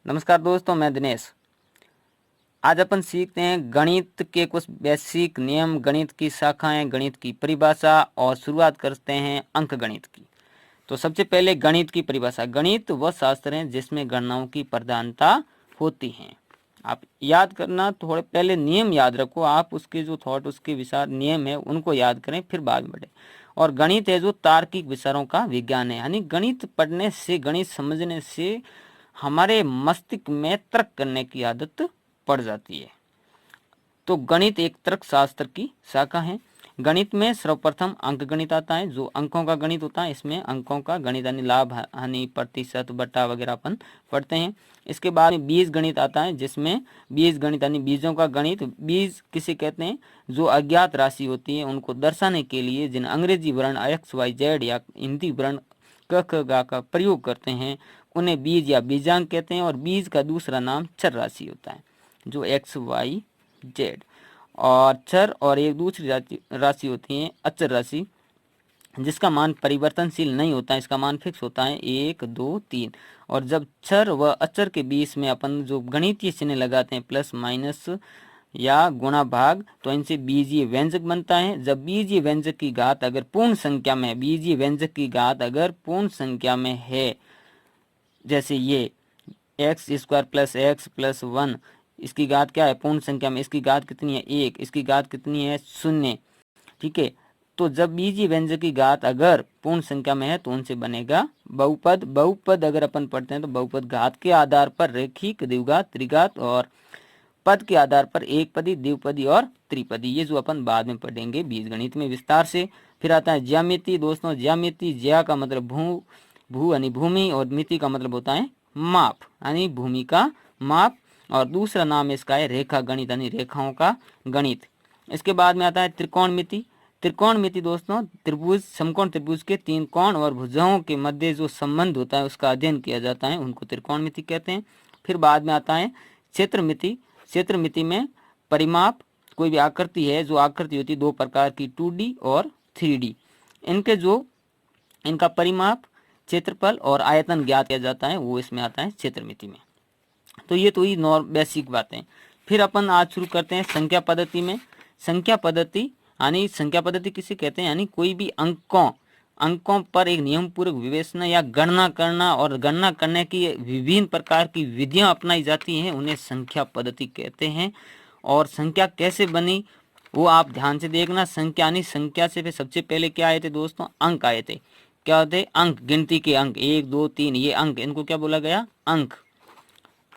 नमस्कार दोस्तों, मैं दिनेश। आज अपन सीखते हैं गणित के कुछ बेसिक नियम, गणित की शाखाएं, गणित की परिभाषा और शुरुआत करते हैं अंक गणित की। तो सबसे पहले गणित की परिभाषा। गणित वह शास्त्र है जिसमें गणनाओं की प्रधानता होती है। आप याद करना, थोड़े पहले नियम याद रखो, आप उसके जो थॉट, उसके विचार, नियम है उनको याद करें, फिर बाद में बढ़े। और गणित है जो तार्किक विचारों का विज्ञान है, यानी गणित पढ़ने से, गणित समझने से हमारे मस्तिष्क में तर्क करने की आदत पड़ जाती है। तो गणित एक तर्क शास्त्र की शाखा है। गणित में सर्वप्रथम अंक गणित आता है, जो अंकों का गणित होता है। इसमें अंकों का गणित यानी लाभ, हानि, प्रतिशत, बटा वगैरह अपन पढ़ते हैं। इसके बाद में बीज गणित आता है, जिसमें बीज गणित यानी बीजों का गणित। बीज किसे कहते हैं? जो अज्ञात राशि होती है उनको दर्शाने के लिए जिन अंग्रेजी वर्ण एक्स वाई जेड या हिंदी वर्ण क ख ग का प्रयोग करते हैं उन्हें बीज या बीजांक कहते हैं। और बीज का दूसरा नाम चर राशि होता है, जो एक्स वाई जेड। और चर और एक दूसरी राशि होती है अचर राशि, जिसका मान परिवर्तनशील नहीं होता है, इसका मान फिक्स होता है 1 2 3। और जब चर व अचर के बीच में अपन जो गणितीय चिन्ह लगाते हैं, प्लस माइनस या गुणा भाग, तो इनसे बीजीय व्यंजक बनता है। जब बीजीय व्यंजक की घात अगर पूर्ण संख्या में है, बीजीय व्यंजक की घात अगर पूर्ण संख्या में है, जैसे ये x square plus x plus 1, इसकी घात क्या है पूर्ण संख्या में? इसकी घात कितनी है? 1। इसकी घात कितनी है? 0। ठीक है। तो जब बीजीय व्यंजक की घात अगर पूर्ण संख्या में है तो उनसे बनेगा बहुपद। बहुपद अगर अपन पढ़ते हैं तो बहुपद घात के आधार पर रेखिक, द्विघात, त्रिघात और पद के आधार पर एक पदी, द्विपदी और त्रिपदी। ये जो अपन बाद में पढ़ेंगे बीजगणित में विस्तार से। फिर आता है ज्यामिति। दोस्तों, ज्यामिति, ज्या का मतलब भू यानी भूमि, और मिति का मतलब होता है माप, यानी भूमि का माप। और दूसरा नाम इसका है रेखा गणित, यानी रेखाओं का गणित। इसके बाद में आता है त्रिकोणमिति। त्रिकोणमिति दोस्तों, त्रिभुज, समकोण त्रिभुज के 3 कोण और भुजाओं के मध्य जो संबंध होता है उसका अध्ययन किया जाता है, उनको त्रिकोणमिति कहते हैं। फिर बाद में आता है क्षेत्रमिति। क्षेत्रमिति में परिमाप, कोई भी आकृति है, जो आकृति होती है 2 प्रकार की, 2D और 3D, इनका परिमाप, क्षेत्रफल और आयतन ज्ञात किया जाता है, वो इसमें आता है क्षेत्रमिति में। तो ये तो ही बेसिक बातें। फिर अपन आज शुरू करते हैं संख्या पद्धति में। संख्या पद्धति यानी संख्या पद्धति किसे कहते हैं? यानी कोई भी अंकों पर एक नियम पूर्वक विवेचना या गणना करना, और गणना करने की विभिन्न प्रकार की विधियां अपनाई जाती हैं, उन्हें संख्या पद्धति कहते हैं। और संख्या कैसे बनी वो आप ध्यान से देखना। संख्या यानी संख्या से सबसे पहले क्या आए थे दोस्तों? अंक आए थे। क्या होते? अंक, गिनती के अंक, 1 2 3, ये अंक, इनको क्या बोला गया? अंक।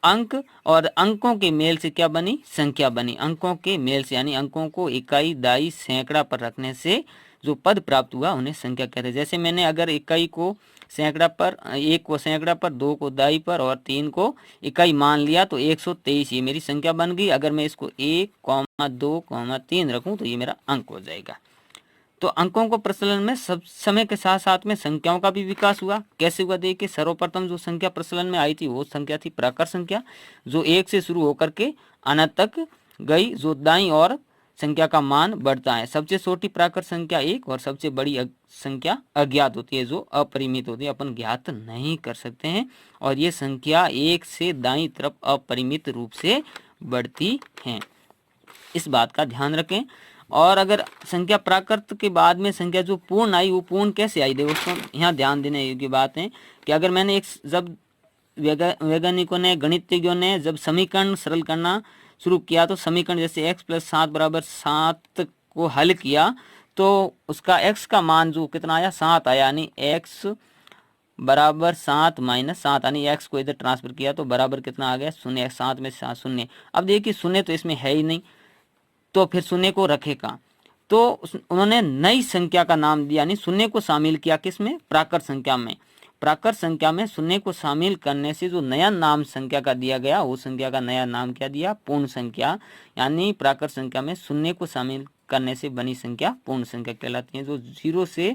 अंक और अंकों के मेल से क्या बनी? संख्या बनी। अंकों के मेल से यानी अंकों को इकाई, दाई, सैकड़ा पर रखने से जो पद प्राप्त हुआ उन्हें संख्या कहते हैं। जैसे मैंने अगर इकाई को सैकड़ा पर, 1 को सैकड़ा पर, 2 को दाई पर और 3 को इकाई मान लिया तो 123 ये मेरी संख्या बन गई। अगर मैं इसको 1, 2, 3 रखूं तो ये मेरा अंक हो जाएगा। तो अंकों को प्रचलन में सब समय के साथ साथ में संख्याओं का भी विकास हुआ। कैसे हुआ? देखिए, सर्वप्रथम जो संख्या प्रचलन में आई थी वो संख्या थी प्राकृत संख्या, जो 1 से शुरू होकर के अनंत तक गई, जो दाईं और संख्या का मान बढ़ता है। सबसे छोटी प्राकृत संख्या 1 और सबसे बड़ी संख्या अज्ञात होती है, जो अपरिमित होती है, अपन ज्ञात नहीं कर सकते हैं। और ये संख्या 1 से दाईं तरफ अपरिमित रूप से बढ़ती है, इस बात का ध्यान रखें। और अगर संख्या प्राकृत के बाद में संख्या जो पूर्ण आई, वो पूर्ण कैसे आई दोस्तों? यहाँ ध्यान देने योग्य बात है कि अगर मैंने जब वैज्ञानिकों ने, गणितज्ञों ने जब समीकरण सरल करना शुरू किया, तो समीकरण जैसे x + 7 = 7 को हल किया तो उसका x का मान जो कितना आया? 7 आया, यानी x = 7 - 7, यानी x को इधर ट्रांसफर किया तो बराबर कितना आ गया? 0। 7 में 7 शून्य। अब देखिए, शून्य तो इसमें है ही नहीं, तो फिर शून्य को रखेगा, तो उन्होंने नई संख्या का नाम दिया, यानी शून्य को शामिल किया। किसमें? प्राकृत संख्या में। प्राकृत संख्या में शून्य को शामिल करने से जो नया नाम संख्या का दिया गया, वो संख्या का नया नाम क्या दिया? पूर्ण संख्या। यानी प्राकृत संख्या में शून्य को शामिल करने से बनी संख्या पूर्ण संख्या कहलाती है, जो 0 से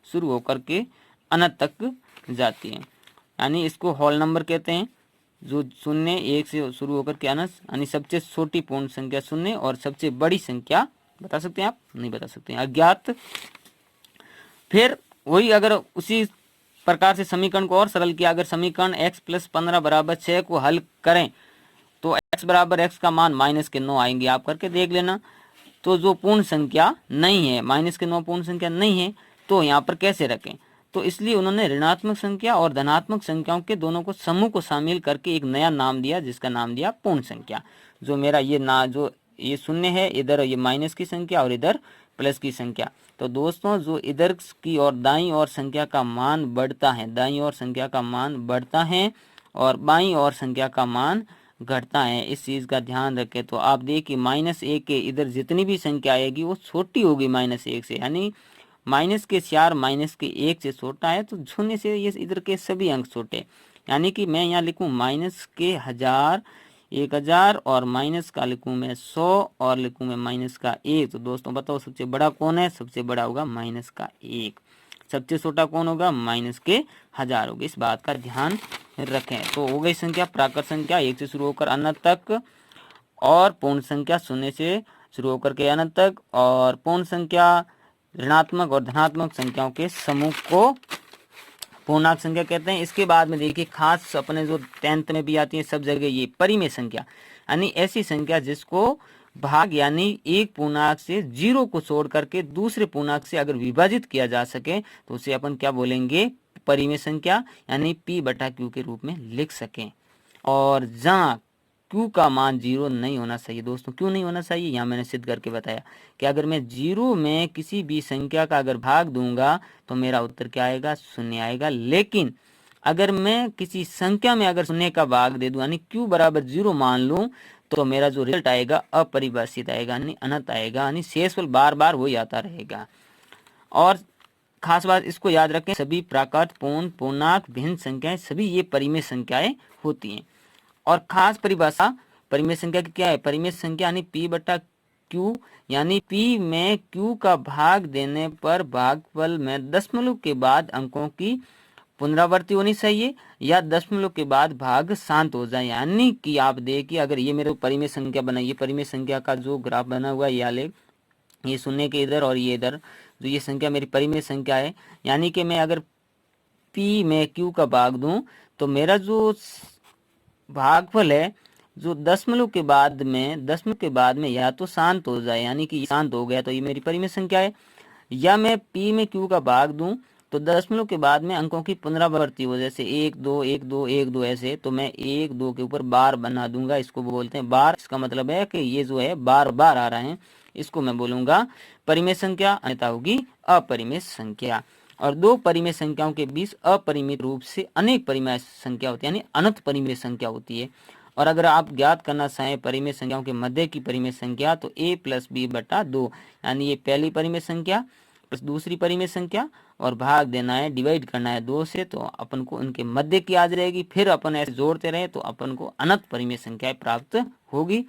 शुरू होकर के अनंत तक जाती है। यानी इसको होल नंबर कहते हैं, जो 0 1 से शुरू होकर के अनंत, यानी सबसे छोटी पूर्ण संख्या 0 और सबसे बड़ी संख्या बता सकते हैं आप? नहीं बता सकते हैं, अज्ञात। फिर वही अगर उसी प्रकार से समीकरण को और सरल किया। अगर समीकरण x + 15 = 6 को हल करें तो x = x का मान -9 आएंगे। आप करके देख लेना। तो जो पूर्ण संख्या नहीं है, -9 पूर्ण संख्या नहीं है, तो यहाँ पर कैसे रखें? तो इसलिए उन्होंने ऋणात्मक संख्या और धनात्मक संख्याओं के दोनों को समूह को शामिल करके एक नया नाम दिया, जिसका नाम दिया पूर्ण संख्या। जो मेरा जो ये शून्य है, इधर ये माइनस की संख्या और इधर प्लस की संख्या। तो दोस्तों जो इधर की और दाईं ओर संख्या का मान बढ़ता है, दाईं ओर संख्या का मान बढ़ता है और बाईं ओर संख्या का मान घटता है, इस चीज़ का ध्यान रखें। तो आप देखिए -1 के इधर जितनी भी संख्या आएगी वो छोटी होगी -1 से, यानी -4 -1 से छोटा है, तो शून्य से ये इधर के सभी अंक छोटे। यानी कि मैं यहाँ लिखूँ -1000, 1000 और माइनस का लिखूँ मैं 100 और लिखूँ मैं -1। तो दोस्तों बताओ सबसे बड़ा कौन है? सबसे बड़ा होगा -1। सबसे छोटा कौन होगा? -1000 होगा। इस बात का ध्यान रखें। तो हो गई संख्या प्राकृत संख्या 1 से शुरू होकर अनंत तक, और पूर्ण संख्या 0 से शुरू होकर के अनंत तक, और पूर्ण संख्या ऋणात्मक और धनात्मक संख्याओं के समूह को पूर्णांक संख्या कहते हैं। इसके बाद में देखिए खास अपने जो 10th में भी आती है सब जगह, ये परिमेय संख्या, यानी ऐसी संख्या जिसको भाग यानी एक पूर्णांक से 0 को छोड़ करके दूसरे पूर्णांक से अगर विभाजित किया जा सके तो उसे अपन क्या बोलेंगे? परिमेय संख्या, यानी P/Q के रूप में लिख सकें। और जहाँ Q का मान 0 नहीं होना चाहिए। दोस्तों क्यों नहीं होना चाहिए? यहाँ मैंने सिद्ध करके बताया कि अगर मैं 0 में किसी भी संख्या का अगर भाग दूंगा तो मेरा उत्तर क्या आएगा? 0 आएगा। लेकिन अगर मैं किसी संख्या में अगर 0 का भाग दे दूं, यानी Q = 0 मान लूं, तो मेरा जो रिजल्ट आएगा अपरिभाषित आएगा, यानी अनंत आएगा, यानी शेषफल बार बार वही आता रहेगा। और खास बात इसको याद रखें, सभी प्राकृत, पूर्ण, पूर्णांक, भिन्न संख्याएं सभी ये परिमेय संख्याएं होती हैं। और खास परिभाषा परिमेय संख्या की क्या है? परिमेय संख्या यानी P/Q, यानी P में Q का भाग देने पर भागफल में दशमलव के बाद अंकों की पुनरावृत्ति होनी चाहिए या दशमलव के बाद भाग शांत हो जाए। यानी कि आप देखिए अगर ये मेरे परिमेय संख्या बनाइए, परिमेय संख्या का जो ग्राफ बना हुआ है, ये आलेख, ये 0 के इधर और ये इधर, जो ये संख्या मेरी परिमेय संख्या है, यानी कि मैं अगर P में Q का भाग दूं तो मेरा जो भागफल है जो दशमलव के बाद में या तो शांत हो जाए, यानी कि शांत हो गया तो ये मेरी परिमेय संख्या है, या मैं P में Q का भाग दूं तो दशमलव के बाद में अंकों की पुनरावृत्ति हो, जैसे 1 2 1 2 1 2 ऐसे, तो मैं 1 2 के ऊपर बार बना दूंगा, इसको बोलते हैं बार। इसका मतलब है कि ये जो है बार बार आ रहे हैं, इसको मैं बोलूंगा परिमेय संख्या, अन्यथा होगी अपरिमेय संख्या। और दो परिमेय संख्याओं के बीच अपरिमित रूप से अनेक परिमेय संख्या होती है, यानी अनंत परिमेय संख्या होती है। और अगर आप ज्ञात करना चाहें परिमेय संख्याओं के मध्य की परिमेय संख्या तो a + b/2, यानी ये पहली परिमेय संख्या प्लस दूसरी परिमेय संख्या, और भाग देना है, डिवाइड करना है 2 से, तो अपन को उनके मध्य की आ जाएगी। फिर अपन ऐसे जोड़ते रहे तो अपन को अनंत परिमेय संख्याएं प्राप्त होगी।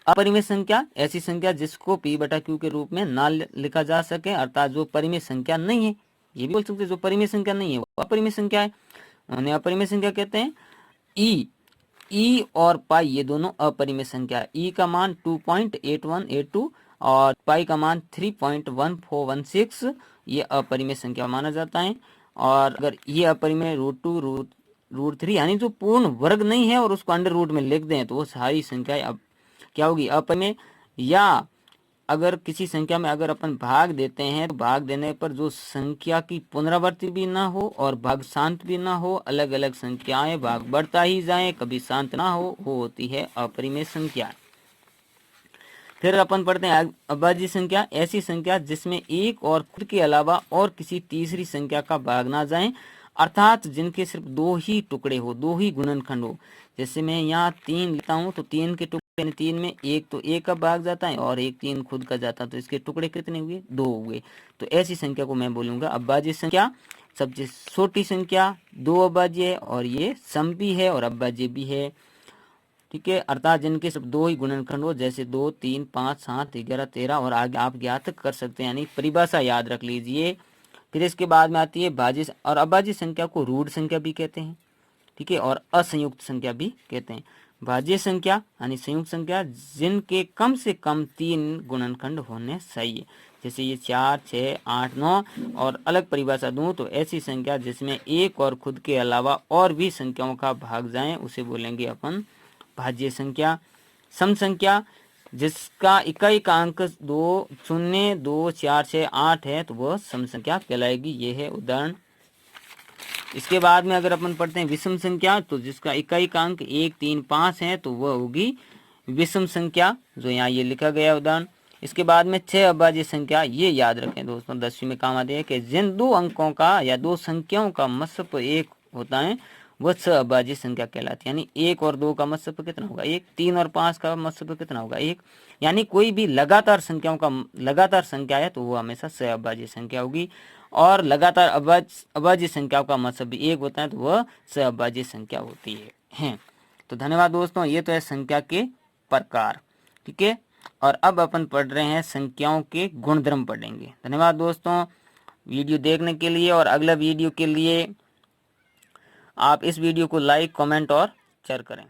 अपरिमेय संख्या ऐसी संख्या जिसको P/Q के रूप में ना लिखा जा सके, अर्थात जो परिमेय संख्या नहीं है, ये भी बोल सकते हैं जो परिमेय संख्या नहीं है वो अपरिमेय संख्या है, उन्हें अपरिमेय संख्या कहते हैं। ई और पाई ये दोनों अपरिमेय संख्या है। ई का मान 2.8182 और पाई का मान 3.1416, ये अपरिमेय संख्या माना जाता है। और अगर ये अपरिमेय √2 √3 यानी जो पूर्ण वर्ग नहीं है और उसको अंडर रूट में लिख दें तो वो सारी संख्याएं अब क्या होगी? अपरिमेय। या अगर किसी संख्या में अगर अपन भाग देते हैं तो भाग देने पर जो संख्या की पुनरावृत्ति भी ना हो और भाग शांत भी ना हो, अलग अलग संख्याएं भाग बढ़ता ही जाए, कभी शांत ना हो, वो होती है अपरिमेय संख्या। फिर अपन पढ़ते हैं अभाज्य संख्या, ऐसी संख्या जिसमें एक और खुद के अलावा और किसी तीसरी संख्या का भाग ना जाए, अर्थात जिनके सिर्फ 2 ही टुकड़े हो, 2 ही गुणनखंड हो। जैसे मैं यहाँ 3 लेता हूँ तो 3 के टुकड़े, 3 में एक तो एक का भाग जाता है और एक 3 खुद का जाता है, तो इसके टुकड़े कितने हुए? 2 हुए। तो ऐसी संख्या को मैं बोलूंगा अभाज्य संख्या। सबसे छोटी संख्या 2 अभाज्य है और ये सम भी है और अभाज्य भी है, ठीक है, अर्थात जिनके सिर्फ 2 ही गुणनखंड हो, जैसे 2 3 5 7 11 13 और आगे आप ज्ञात कर सकते हैं, यानी परिभाषा याद रख लीजिए। फिर इसके बाद में आती है भाज्य और अभाज्य संख्या को रूढ़ संख्या भी कहते हैं, ठीक है, और असंयुक्त संख्या भी कहते हैं। भाज्य संख्या यानी संयुक्त संख्या जिनके कम से कम 3 गुणनखंड होने चाहिए। जैसे ये 4, 6, 8, 9 और अलग परिभाषा दूं तो ऐसी संख्या जिसमें एक और खुद के अलावा और भी संख्याओं का भाग जाए उसे बोलेंगे अपन भाज्य संख्या। सम संख्या जिसका इकाई का अंक 2, 0, 2, 4, 6, 8 है तो वह सम संख्या कहलाएगी। ये है उदाहरण। इसके बाद में अगर अपन पढ़ते हैं विषम संख्या तो जिसका इकाई का अंक 1, 3, 5 है तो वह होगी विषम संख्या, जो यहाँ ये लिखा गया उदाहरण। इसके बाद में 6 अभाज्य संख्या, ये याद रखें दोस्तों 10वीं में काम आते हैं कि जिन दो अंकों का या दो संख्याओं का मस्सप 1 होता है वह 6 अभाज्य संख्या कहलाती है। यानी 1 और 2 का मस्सप कितना होगा 1, 3 और 5 का मस्सप कितना होगा 1। यानी कोई भी लगातार संख्याओं का लगातार संख्या है तो वो हमेशा 6 अभाज्य संख्या होगी। और लगातार अभाज्य संख्याओं का मस्सप 1 होता है तो वह 6 अभाज्य संख्या होती है। तो धन्यवाद दोस्तों, ये तो है संख्या के प्रकार। ठीक है, और अब अपन पढ़ रहे हैं संख्याओं के गुणधर्म पढ़ेंगे। धन्यवाद दोस्तों वीडियो देखने के लिए, और अगला वीडियो के लिए आप इस वीडियो को लाइक, कमेंट और शेयर करें।